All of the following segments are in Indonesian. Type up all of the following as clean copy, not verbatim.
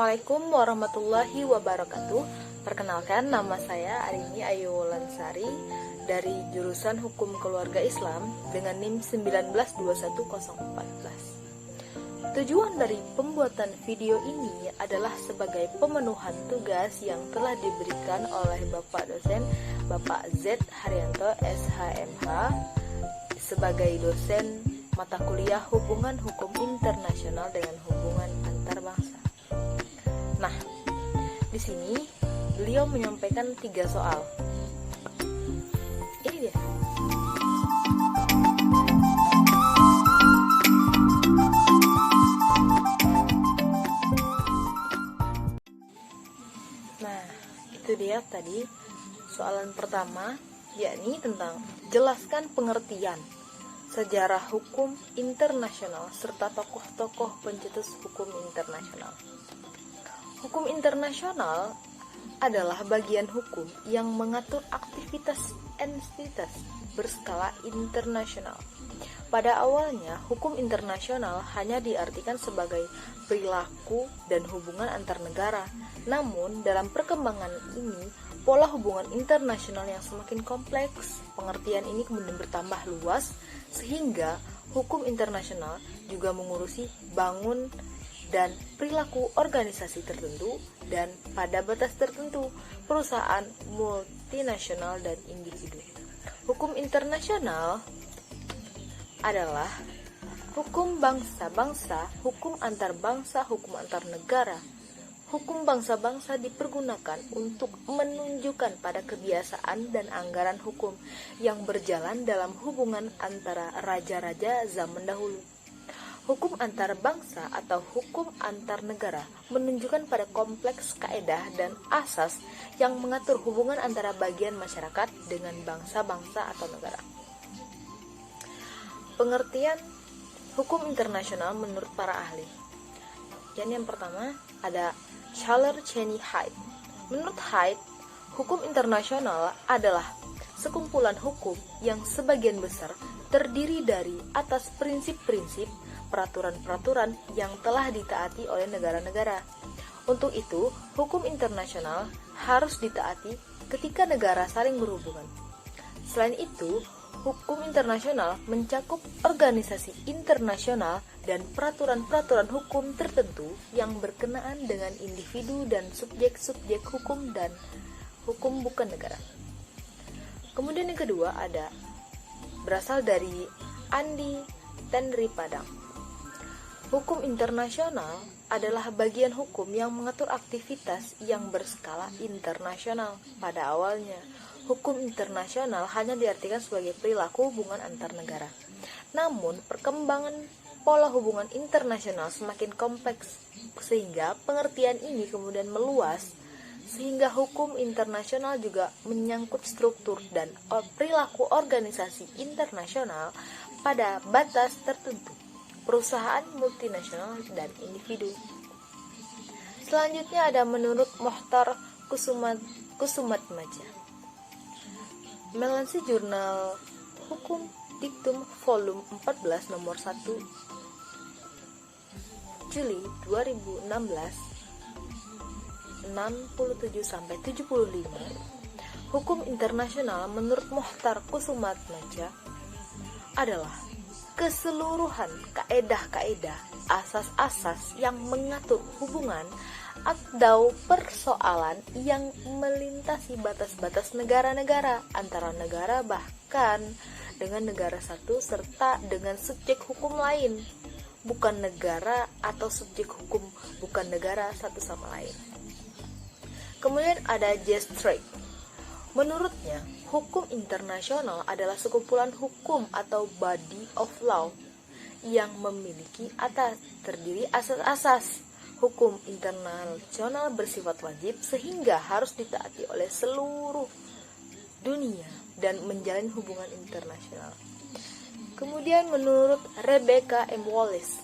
Assalamualaikum warahmatullahi wabarakatuh. Perkenalkan, nama saya Arini Ayu Lansari dari jurusan Hukum Keluarga Islam dengan NIM 1921014. Tujuan dari pembuatan video ini adalah sebagai pemenuhan tugas yang telah diberikan oleh Bapak dosen Bapak Z Haryanto SHMH sebagai dosen mata kuliah Hubungan Hukum Internasional dengan Hubungan Antar Bangsa. Nah, di sini beliau menyampaikan 3 soal. Ini dia. Nah, itu dia tadi soalan pertama, yakni tentang jelaskan pengertian sejarah hukum internasional serta tokoh-tokoh pencetus hukum internasional. Hukum internasional adalah bagian hukum yang mengatur aktivitas entitas berskala internasional. Pada awalnya, hukum internasional hanya diartikan sebagai perilaku dan hubungan antar negara. Namun, dalam perkembangan ini, pola hubungan internasional yang semakin kompleks, pengertian ini kemudian bertambah luas, sehingga hukum internasional juga mengurusi bangun dan perilaku organisasi tertentu dan pada batas tertentu perusahaan multinasional dan individu. Hukum internasional adalah hukum bangsa-bangsa, hukum antar bangsa, hukum antar negara. Hukum bangsa-bangsa dipergunakan untuk menunjukkan pada kebiasaan dan anggaran hukum yang berjalan dalam hubungan antara raja-raja zaman dahulu. Hukum antar bangsa atau hukum antar negara menunjukkan pada kompleks kaedah dan asas yang mengatur hubungan antara bagian masyarakat dengan bangsa-bangsa atau negara. Pengertian hukum internasional menurut para ahli. Yang pertama ada Schaller Cheney Hyde. Menurut Hyde, hukum internasional adalah sekumpulan hukum yang sebagian besar terdiri dari atas prinsip-prinsip peraturan-peraturan yang telah ditaati oleh negara-negara. Untuk itu, hukum internasional harus ditaati ketika negara saling berhubungan. Selain itu, hukum internasional mencakup organisasi internasional dan peraturan-peraturan hukum tertentu yang berkenaan dengan individu dan subjek-subjek hukum dan hukum bukan negara. Kemudian yang kedua ada berasal dari Andi Tenri Padang. Hukum internasional adalah bagian hukum yang mengatur aktivitas yang berskala internasional. Pada awalnya, hukum internasional hanya diartikan sebagai perilaku hubungan antar negara. Namun, perkembangan pola hubungan internasional semakin kompleks, sehingga pengertian ini kemudian meluas, sehingga hukum internasional juga menyangkut struktur dan perilaku organisasi internasional pada batas tertentu, perusahaan multinasional dan individu. Selanjutnya ada menurut Mohtar Kusumatmaja. Melansir jurnal Hukum Diktum volume 14 nomor 1 Juli 2016 67-75. Hukum internasional menurut Mohtar Kusumatmaja adalah keseluruhan kaedah-kaedah, asas-asas yang mengatur hubungan atau persoalan yang melintasi batas-batas negara-negara, antara negara bahkan dengan negara satu serta dengan subjek hukum lain, bukan negara atau subjek hukum bukan negara satu sama lain. Kemudian ada J. Street. Menurutnya, hukum internasional adalah sekumpulan hukum atau body of law yang memiliki terdiri asas-asas. Hukum internasional bersifat wajib sehingga harus ditaati oleh seluruh dunia dan menjalin hubungan internasional. Kemudian menurut Rebecca M. Wallace,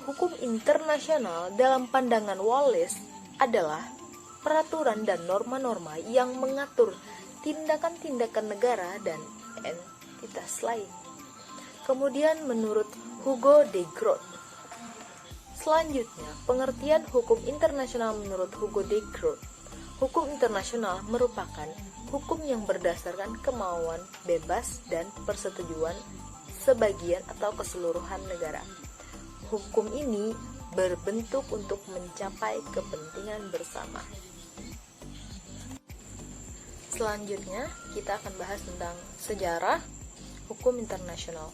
hukum internasional dalam pandangan Wallace adalah peraturan dan norma-norma yang mengatur tindakan-tindakan negara dan entitas lain. Kemudian menurut Hugo de Groot, Selanjutnya, pengertian hukum internasional menurut Hugo de Groot. Hukum internasional merupakan hukum yang berdasarkan kemauan bebas dan persetujuan sebagian atau keseluruhan negara. Hukum ini berbentuk untuk mencapai kepentingan bersama. Selanjutnya, kita akan bahas tentang sejarah hukum internasional,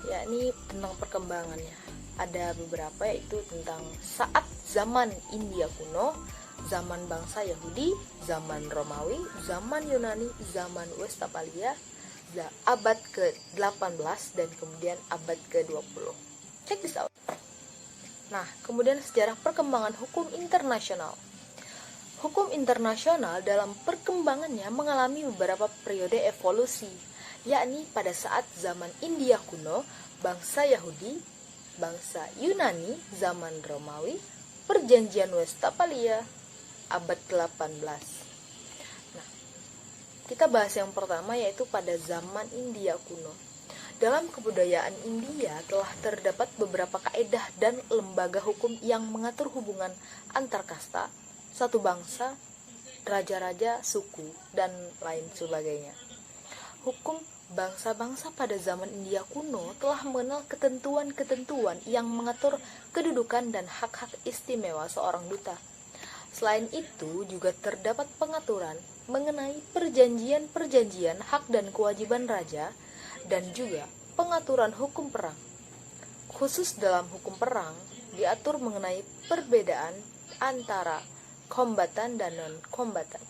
yakni tentang perkembangannya. Ada beberapa, yaitu tentang saat zaman India kuno, zaman bangsa Yahudi, zaman Romawi, zaman Yunani, zaman Westphalia, abad ke-18 dan kemudian abad ke-20. Check this out. Nah, kemudian sejarah perkembangan hukum internasional. Hukum internasional dalam perkembangannya mengalami beberapa periode evolusi, yakni pada saat zaman India kuno, bangsa Yahudi, bangsa Yunani, zaman Romawi, perjanjian Westphalia, abad ke-18. Nah, kita bahas yang pertama, yaitu pada zaman India kuno. Dalam kebudayaan India telah terdapat beberapa kaedah dan lembaga hukum yang mengatur hubungan antar kasta, satu bangsa, raja-raja, suku, dan lain sebagainya. Hukum bangsa-bangsa pada zaman India kuno telah mengenal ketentuan-ketentuan yang mengatur kedudukan dan hak-hak istimewa seorang duta. Selain itu, juga terdapat pengaturan mengenai perjanjian-perjanjian hak dan kewajiban raja, dan juga pengaturan hukum perang. Khusus dalam hukum perang, diatur mengenai perbedaan antara kombatan dan non-kombatan.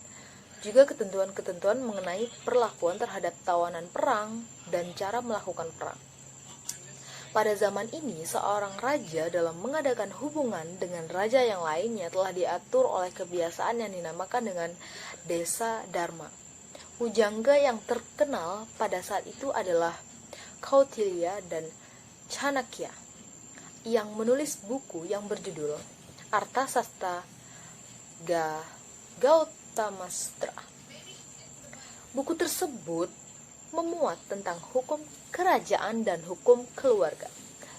Juga ketentuan-ketentuan mengenai perlakuan terhadap tawanan perang dan cara melakukan perang. Pada zaman ini, seorang raja dalam mengadakan hubungan dengan raja yang lainnya telah diatur oleh kebiasaan yang dinamakan dengan desa dharma. Pujangga yang terkenal pada saat itu adalah Kautilya dan Chanakya, yang menulis buku yang berjudul Arthasastra Gautamastra. Buku tersebut memuat tentang hukum kerajaan dan hukum keluarga,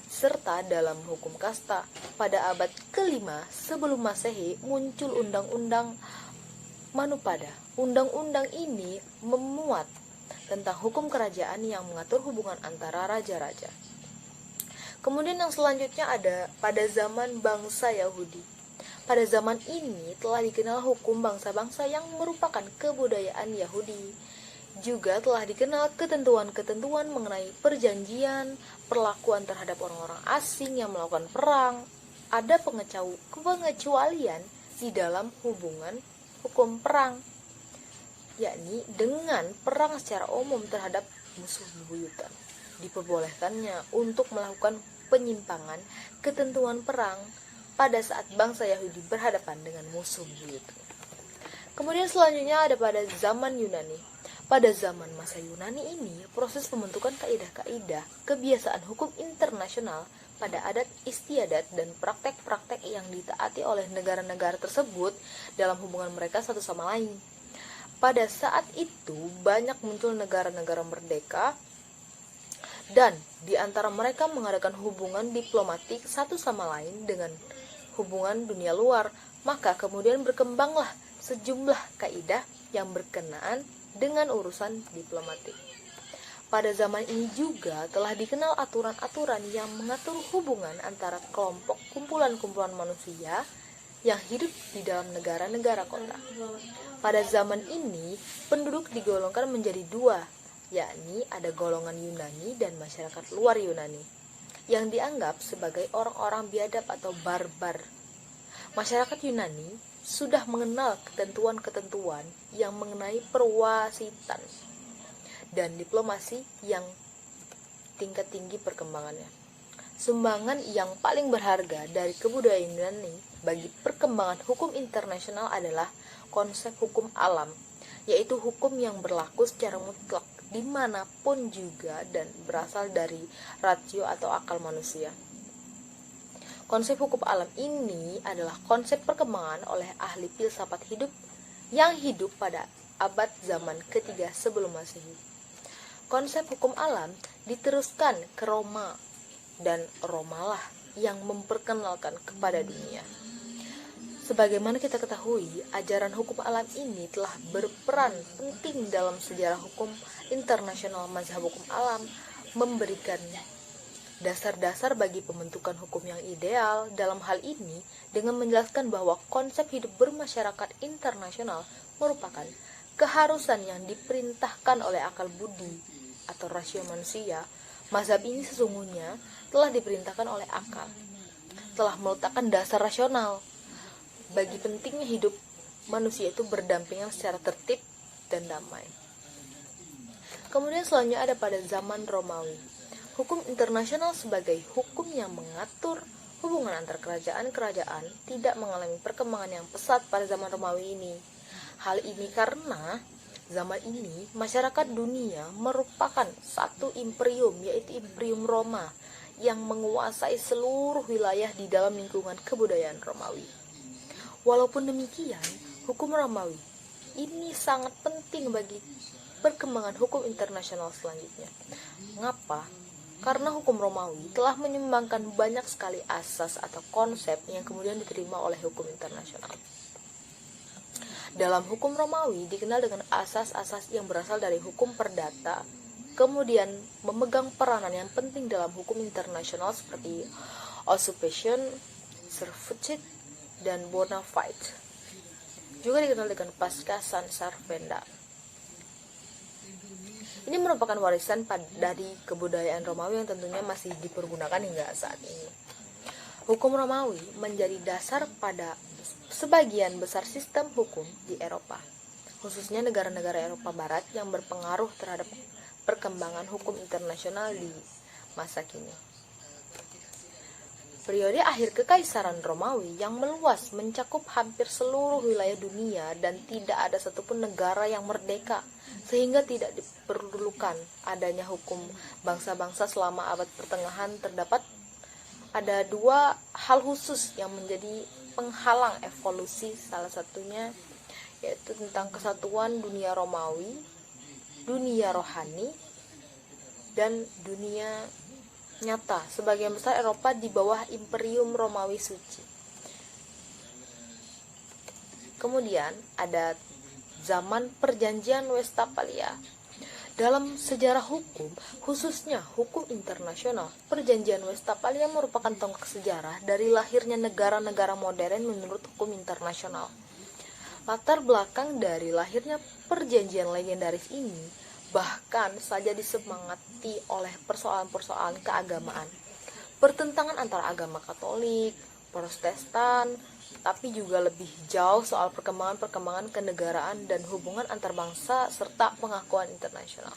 serta dalam hukum kasta. Pada abad ke-5 sebelum Masehi muncul Undang-Undang Manupada. Undang-undang ini memuat tentang hukum kerajaan yang mengatur hubungan antara raja-raja. Kemudian yang selanjutnya ada pada zaman bangsa Yahudi. Pada zaman ini telah dikenal hukum bangsa-bangsa yang merupakan kebudayaan Yahudi. Juga telah dikenal ketentuan-ketentuan mengenai perjanjian, perlakuan terhadap orang-orang asing yang melakukan perang. Ada pengecualian di dalam hubungan hukum perang, yakni dengan perang secara umum terhadap musuh bebuyutan. Diperbolehkannya untuk melakukan penyimpangan ketentuan perang pada saat bangsa Yahudi berhadapan dengan musuh bebuyutan. Kemudian selanjutnya ada pada zaman Yunani. Pada zaman masa Yunani ini, proses pembentukan kaidah-kaidah kebiasaan hukum internasional pada adat istiadat dan praktek-praktek yang ditaati oleh negara-negara tersebut dalam hubungan mereka satu sama lain. Pada saat itu, banyak muncul negara-negara merdeka dan di antara mereka mengadakan hubungan diplomatik satu sama lain dengan hubungan dunia luar. Maka kemudian berkembanglah sejumlah kaidah yang berkenaan dengan urusan diplomatik. Pada zaman ini juga telah dikenal aturan-aturan yang mengatur hubungan antara kelompok kumpulan-kumpulan manusia yang hidup di dalam negara-negara kota. Pada zaman ini, penduduk digolongkan menjadi dua, yakni ada golongan Yunani dan masyarakat luar Yunani, yang dianggap sebagai orang-orang biadab atau barbar. Masyarakat Yunani sudah mengenal ketentuan-ketentuan yang mengenai perwasitan dan diplomasi yang tingkat tinggi perkembangannya. Sumbangan yang paling berharga dari kebudayaan Yunani bagi perkembangan hukum internasional adalah konsep hukum alam, yaitu hukum yang berlaku secara mutlak dimanapun juga dan berasal dari ratio atau akal manusia. Konsep hukum alam ini adalah konsep perkembangan oleh ahli filsafat hidup yang hidup pada abad zaman ketiga sebelum Masehi. Konsep hukum alam diteruskan ke Roma, dan Romalah yang memperkenalkan kepada dunia. Sebagaimana kita ketahui, ajaran hukum alam ini telah berperan penting dalam sejarah hukum internasional. Mazhab hukum alam memberikan dasar-dasar bagi pembentukan hukum yang ideal. Dalam hal ini, dengan menjelaskan bahwa konsep hidup bermasyarakat internasional merupakan keharusan yang diperintahkan oleh akal budi atau rasio manusia, mazhab ini sesungguhnya telah diperintahkan oleh akal, telah meletakkan dasar rasional bagi pentingnya hidup manusia itu berdampingan secara tertib dan damai. Kemudian selanjutnya ada pada zaman Romawi. Hukum internasional sebagai hukum yang mengatur hubungan antar kerajaan-kerajaan tidak mengalami perkembangan yang pesat pada zaman Romawi ini. Hal ini karena zaman ini masyarakat dunia merupakan satu imperium, yaitu Imperium Roma, yang menguasai seluruh wilayah di dalam lingkungan kebudayaan Romawi. Walaupun demikian, hukum Romawi ini sangat penting bagi perkembangan hukum internasional selanjutnya. Mengapa? Karena hukum Romawi telah menyumbangkan banyak sekali asas atau konsep yang kemudian diterima oleh hukum internasional. Dalam hukum Romawi dikenal dengan asas-asas yang berasal dari hukum perdata, kemudian memegang peranan yang penting dalam hukum internasional seperti usurpation, servitude, dan bona fide. Juga dikenal dengan pasca San Servanda. Ini merupakan warisan dari kebudayaan Romawi yang tentunya masih dipergunakan hingga saat ini. Hukum Romawi menjadi dasar pada sebagian besar sistem hukum di Eropa, khususnya negara-negara Eropa Barat yang berpengaruh terhadap perkembangan hukum internasional di masa kini. Periode akhir Kekaisaran Romawi yang meluas mencakup hampir seluruh wilayah dunia dan tidak ada satupun negara yang merdeka, sehingga tidak diperlukan adanya hukum bangsa-bangsa selama abad pertengahan. Terdapat ada dua hal khusus yang menjadi penghalang evolusi, salah satunya yaitu tentang kesatuan dunia Romawi, dunia rohani, dan dunia nyata. Sebagian besar Eropa di bawah Imperium Romawi Suci. Kemudian ada zaman Perjanjian Westphalia. Dalam sejarah hukum, khususnya hukum internasional, Perjanjian Westphalia merupakan tonggak sejarah dari lahirnya negara-negara modern menurut hukum internasional. Latar belakang dari lahirnya perjanjian legendaris ini bahkan saja disemangati oleh persoalan-persoalan keagamaan, pertentangan antara agama Katolik, Protestan, tapi juga lebih jauh soal perkembangan kenegaraan dan hubungan antar bangsa serta pengakuan internasional.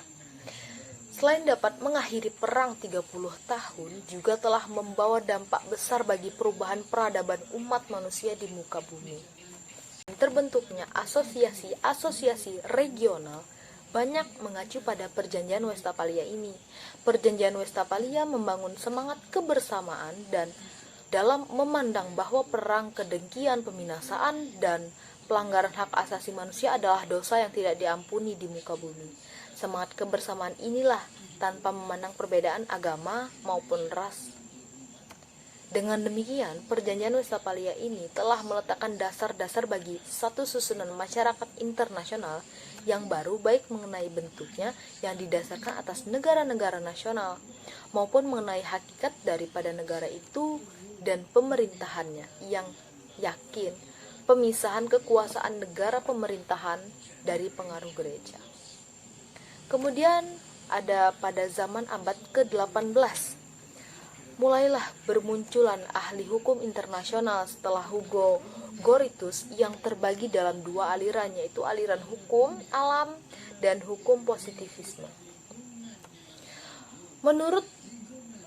Selain dapat mengakhiri perang 30 tahun, juga telah membawa dampak besar bagi perubahan peradaban umat manusia di muka bumi. Terbentuknya asosiasi-asosiasi regional banyak mengacu pada Perjanjian Westphalia ini. Perjanjian Westphalia membangun semangat kebersamaan dan dalam memandang bahwa perang, kedengkian, peminasaan, dan pelanggaran hak asasi manusia adalah dosa yang tidak diampuni di muka bumi. Semangat kebersamaan inilah tanpa memandang perbedaan agama maupun ras. Dengan demikian, Perjanjian Westphalia ini telah meletakkan dasar-dasar bagi satu susunan masyarakat internasional yang baru, baik mengenai bentuknya yang didasarkan atas negara-negara nasional maupun mengenai hakikat daripada negara itu dan pemerintahannya yang yakin pemisahan kekuasaan negara pemerintahan dari pengaruh gereja. Kemudian ada pada zaman abad ke-18 mulailah bermunculan ahli hukum internasional setelah Hugo Grotius yang terbagi dalam dua aliran, yaitu aliran hukum alam dan hukum positivisme. Menurut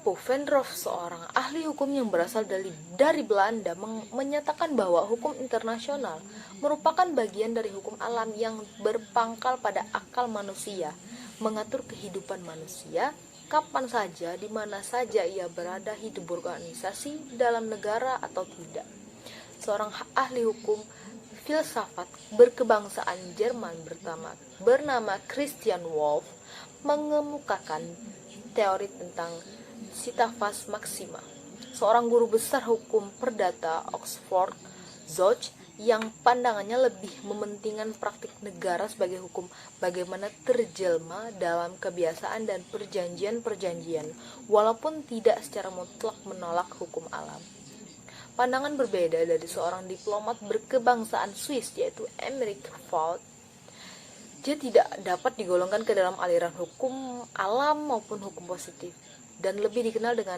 Pufendorf, seorang ahli hukum yang berasal dari Belanda, menyatakan bahwa hukum internasional merupakan bagian dari hukum alam yang berpangkal pada akal manusia, mengatur kehidupan manusia kapan saja, di mana saja ia berada, hidup berorganisasi dalam negara atau tidak. Seorang ahli hukum filsafat berkebangsaan Jerman bernama Christian Wolff mengemukakan teori tentang Citation Maxima. seorang guru besar hukum perdata Oxford, George, yang pandangannya lebih mementingkan praktik negara sebagai hukum, bagaimana terjelma dalam kebiasaan dan perjanjian-perjanjian, walaupun tidak secara mutlak menolak hukum alam. Pandangan berbeda dari seorang diplomat berkebangsaan Swiss, yaitu Emmerich Fault. Dia tidak dapat digolongkan ke dalam aliran hukum alam maupun hukum positif, dan lebih dikenal dengan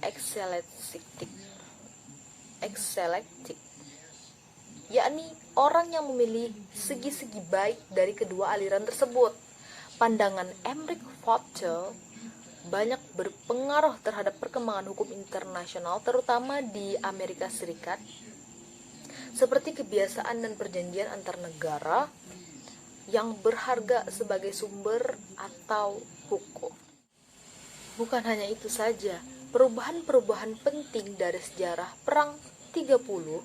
ekselektik, yakni orang yang memilih segi-segi baik dari kedua aliran tersebut. Pandangan Emmerich Fault banyak berpengaruh terhadap perkembangan hukum internasional, terutama di Amerika Serikat, seperti kebiasaan dan perjanjian antar negara yang berharga sebagai sumber atau hukum. Bukan hanya itu saja, perubahan-perubahan penting dari sejarah perang 30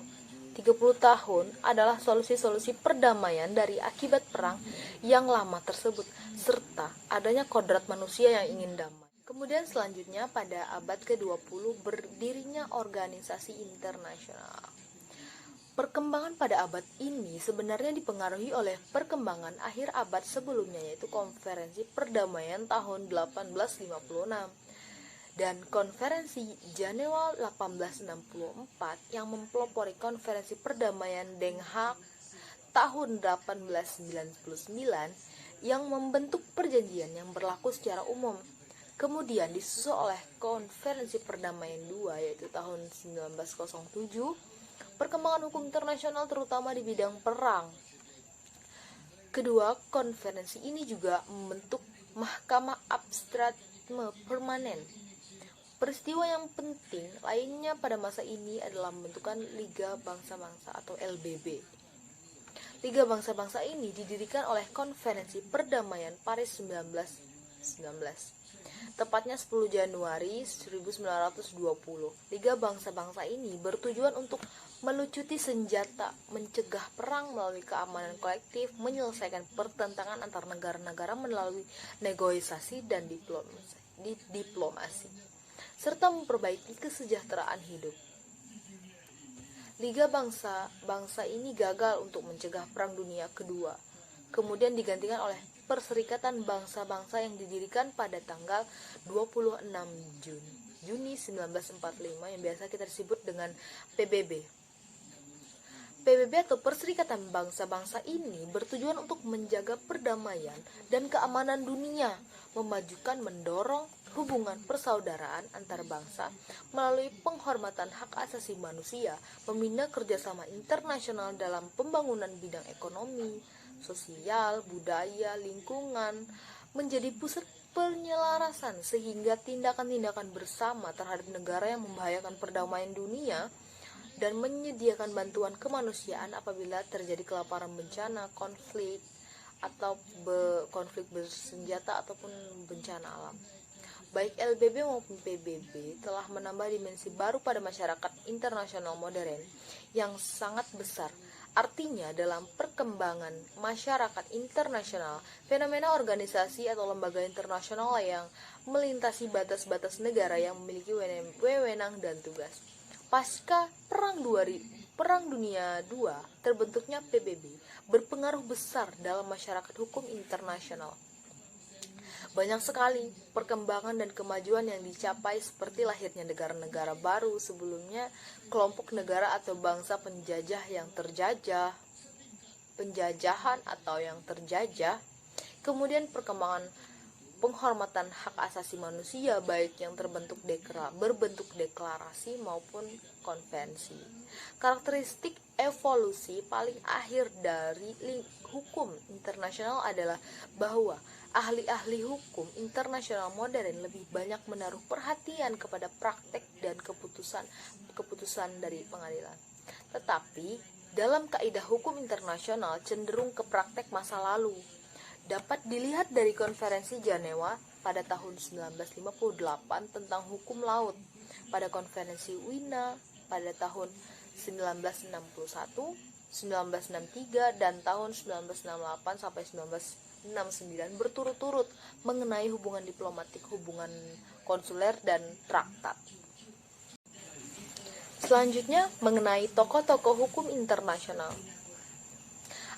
tahun adalah solusi-solusi perdamaian dari akibat perang yang lama tersebut, serta adanya kodrat manusia yang ingin damai. Kemudian selanjutnya pada abad ke-20 berdirinya organisasi internasional. Perkembangan pada abad ini sebenarnya dipengaruhi oleh perkembangan akhir abad sebelumnya, yaitu Konferensi Perdamaian tahun 1856 dan Konferensi Jenewa 1864 yang mempelopori Konferensi Perdamaian Den Haag tahun 1899 yang membentuk perjanjian yang berlaku secara umum. Kemudian disusul oleh Konferensi Perdamaian II, yaitu tahun 1907, perkembangan hukum internasional terutama di bidang perang. Kedua konferensi ini juga membentuk Mahkamah Abstrakte Permanen. Peristiwa yang penting lainnya pada masa ini adalah pembentukan Liga Bangsa-Bangsa atau LBB. Liga Bangsa-Bangsa ini didirikan oleh Konferensi Perdamaian Paris 1919. Tepatnya 10 Januari 1920. Liga Bangsa-Bangsa ini bertujuan untuk melucuti senjata, mencegah perang melalui keamanan kolektif, menyelesaikan pertentangan antar negara-negara melalui negosiasi dan diplomasi, serta memperbaiki kesejahteraan hidup. Liga Bangsa-Bangsa ini gagal untuk mencegah Perang Dunia Kedua, kemudian digantikan oleh Perserikatan Bangsa-Bangsa yang didirikan pada tanggal 26 Juni 1945 yang biasa kita sebut dengan PBB. PBB atau Perserikatan Bangsa-Bangsa ini bertujuan untuk menjaga perdamaian dan keamanan dunia, mendorong hubungan persaudaraan antar bangsa melalui penghormatan hak asasi manusia, membina kerjasama internasional dalam pembangunan bidang ekonomi, sosial, budaya, lingkungan, menjadi pusat penyelarasan sehingga tindakan-tindakan bersama terhadap negara yang membahayakan perdamaian dunia dan menyediakan bantuan kemanusiaan apabila terjadi kelaparan, bencana, konflik bersenjata ataupun bencana alam. Baik LBB maupun PBB telah menambah dimensi baru pada masyarakat internasional modern yang sangat besar. Artinya dalam perkembangan masyarakat internasional, fenomena organisasi atau lembaga internasional yang melintasi batas-batas negara yang memiliki wewenang dan tugas. Pasca Perang Dunia II, terbentuknya PBB berpengaruh besar dalam masyarakat hukum internasional. Banyak sekali perkembangan dan kemajuan yang dicapai, seperti lahirnya negara-negara baru sebelumnya, kelompok negara atau bangsa penjajahan atau yang terjajah, kemudian perkembangan penghormatan hak asasi manusia baik yang berbentuk deklarasi maupun konvensi. Karakteristik evolusi paling akhir dari hukum internasional adalah bahwa ahli-ahli hukum internasional modern lebih banyak menaruh perhatian kepada praktek dan keputusan dari pengadilan. Tetapi dalam kaidah hukum internasional cenderung ke praktek masa lalu. Dapat dilihat dari Konferensi Jenewa pada tahun 1958 tentang hukum laut, pada Konferensi Wina pada tahun 1961, 1963, dan tahun 1968 sampai 1969 berturut-turut mengenai hubungan diplomatik, hubungan konsuler, dan traktat. Selanjutnya mengenai tokoh-tokoh hukum internasional.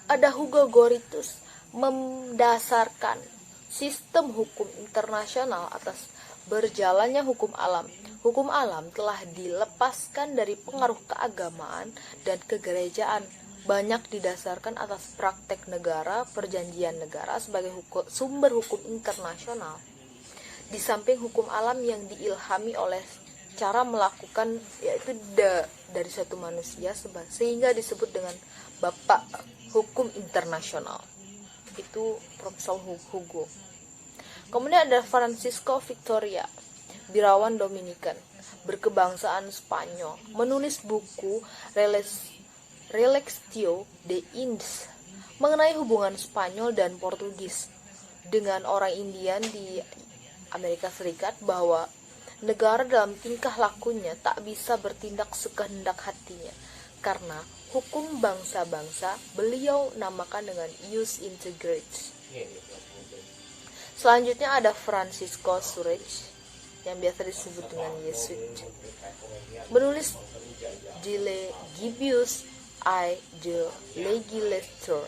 Ada Hugo Grotius mendasarkan sistem hukum internasional atas berjalannya hukum alam. Hukum alam telah dilepaskan dari pengaruh keagamaan dan kegerejaan, banyak didasarkan atas praktek negara, perjanjian negara sebagai sumber hukum internasional. Di samping hukum alam yang diilhami oleh cara melakukan, yaitu dari satu manusia, sehingga disebut dengan Bapak Hukum Internasional. Itu Profesor Hugo. Kemudian ada Francisco Victoria, birawan Dominikan, berkebangsaan Spanyol, menulis buku Relectio de Indies mengenai hubungan Spanyol dan Portugis dengan orang Indian di Amerika Serikat, bahwa negara dalam tingkah lakunya tak bisa bertindak sekehendak hatinya karena hukum bangsa-bangsa beliau namakan dengan ius integritas. Selanjutnya ada Francisco Suarez yang biasa disebut dengan Yesuit, menulis De Legibus I the Legislature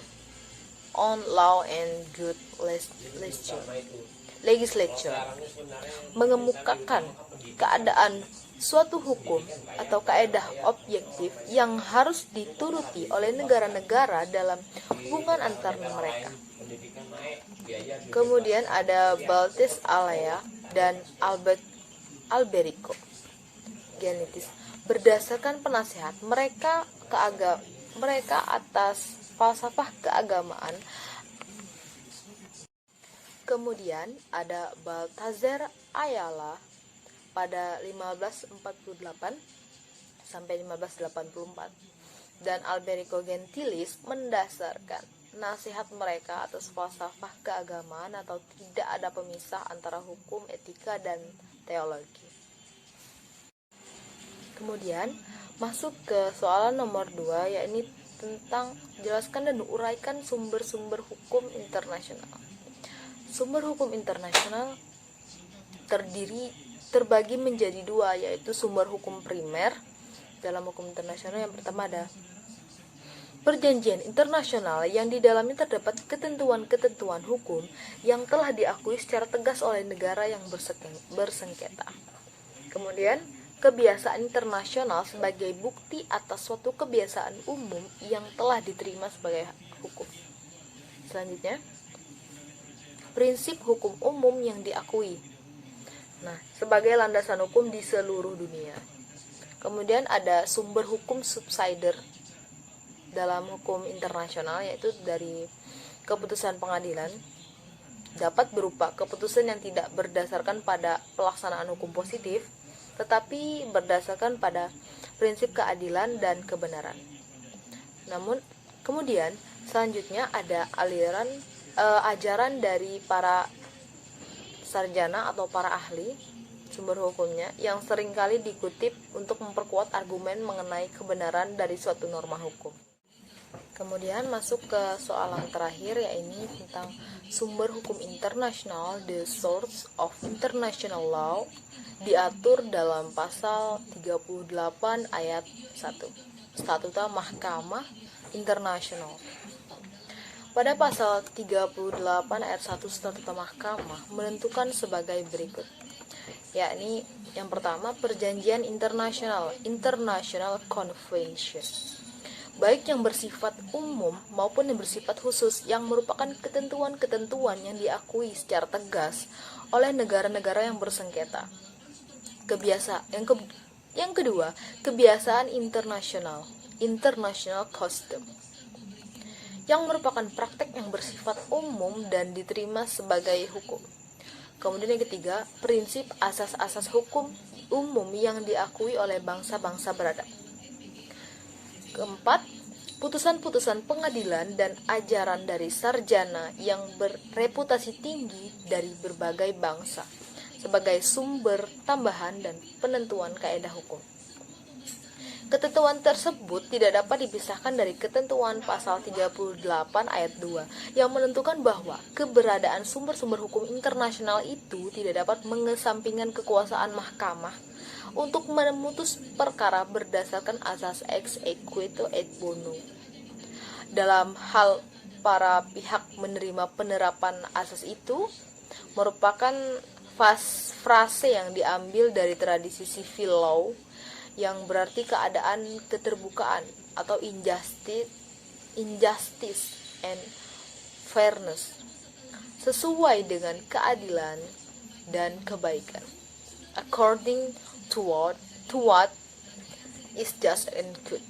on Law and Good Legislature, mengemukakan keadaan suatu hukum atau kaedah objektif yang harus dituruti oleh negara-negara dalam hubungan antar mereka. Kemudian ada Baltes Alea dan Alberico Genitis, berdasarkan penasihat mereka atas falsafah keagamaan. Kemudian ada Baltazar Ayala pada 1548 sampai 1584 dan Alberico Gentilis mendasarkan nasihat mereka atas falsafah keagamaan atau tidak ada pemisah antara hukum, etika, dan teologi. Kemudian masuk ke soalan nomor 2, yakni tentang jelaskan dan uraikan sumber-sumber hukum internasional. Sumber hukum internasional terbagi menjadi 2, yaitu sumber hukum primer. Dalam hukum internasional yang pertama ada perjanjian internasional yang di dalamnya terdapat ketentuan-ketentuan hukum yang telah diakui secara tegas oleh negara yang bersengketa. Kemudian kebiasaan internasional sebagai bukti atas suatu kebiasaan umum yang telah diterima sebagai hukum. Selanjutnya, prinsip hukum umum yang diakui. Nah, sebagai landasan hukum di seluruh dunia. Kemudian ada sumber hukum subsidiar dalam hukum internasional, yaitu dari keputusan pengadilan, dapat berupa keputusan yang tidak berdasarkan pada pelaksanaan hukum positif, tetapi berdasarkan pada prinsip keadilan dan kebenaran. Namun, kemudian selanjutnya ada ajaran dari para sarjana atau para ahli sumber hukumnya yang seringkali dikutip untuk memperkuat argumen mengenai kebenaran dari suatu norma hukum. Kemudian masuk ke soalan terakhir, yaitu tentang sumber hukum internasional. The source of international law diatur dalam pasal 38 ayat 1 Statuta Mahkamah Internasional. Pada pasal 38 ayat 1 Statuta Mahkamah menentukan sebagai berikut, yakni yang pertama, perjanjian internasional, International Convention, baik yang bersifat umum maupun yang bersifat khusus, yang merupakan ketentuan-ketentuan yang diakui secara tegas oleh negara-negara yang bersengketa. Yang kedua, kebiasaan internasional, International Custom, yang merupakan praktek yang bersifat umum dan diterima sebagai hukum. Kemudian yang ketiga, prinsip asas-asas hukum umum yang diakui oleh bangsa-bangsa beradab. Keempat, putusan-putusan pengadilan dan ajaran dari sarjana yang bereputasi tinggi dari berbagai bangsa sebagai sumber tambahan dan penentuan kaedah hukum. Ketentuan tersebut tidak dapat dipisahkan dari ketentuan pasal 38 ayat 2 yang menentukan bahwa keberadaan sumber-sumber hukum internasional itu tidak dapat mengesampingkan kekuasaan mahkamah untuk memutus perkara berdasarkan asas ex equato et bono. Dalam hal para pihak menerima penerapan asas itu merupakan frase yang diambil dari tradisi civil law yang berarti keadaan keterbukaan atau injustice and fairness sesuai dengan keadilan dan kebaikan, according to what is just and good,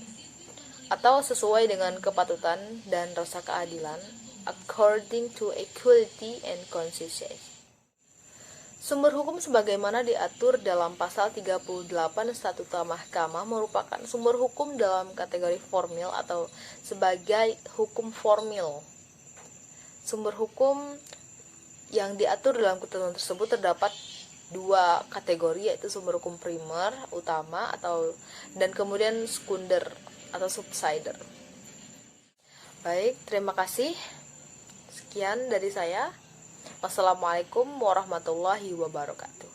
atau sesuai dengan kepatutan dan rasa keadilan, according to equality and conscience. Sumber hukum sebagaimana diatur dalam pasal 38 Statuta Mahkamah merupakan sumber hukum dalam kategori formil atau sebagai hukum formil. Sumber hukum yang diatur dalam ketentuan tersebut terdapat dua kategori, yaitu sumber hukum primer, utama, dan kemudian sekunder atau subsidiar. Baik, terima kasih. Sekian dari saya. Wassalamualaikum warahmatullahi wabarakatuh.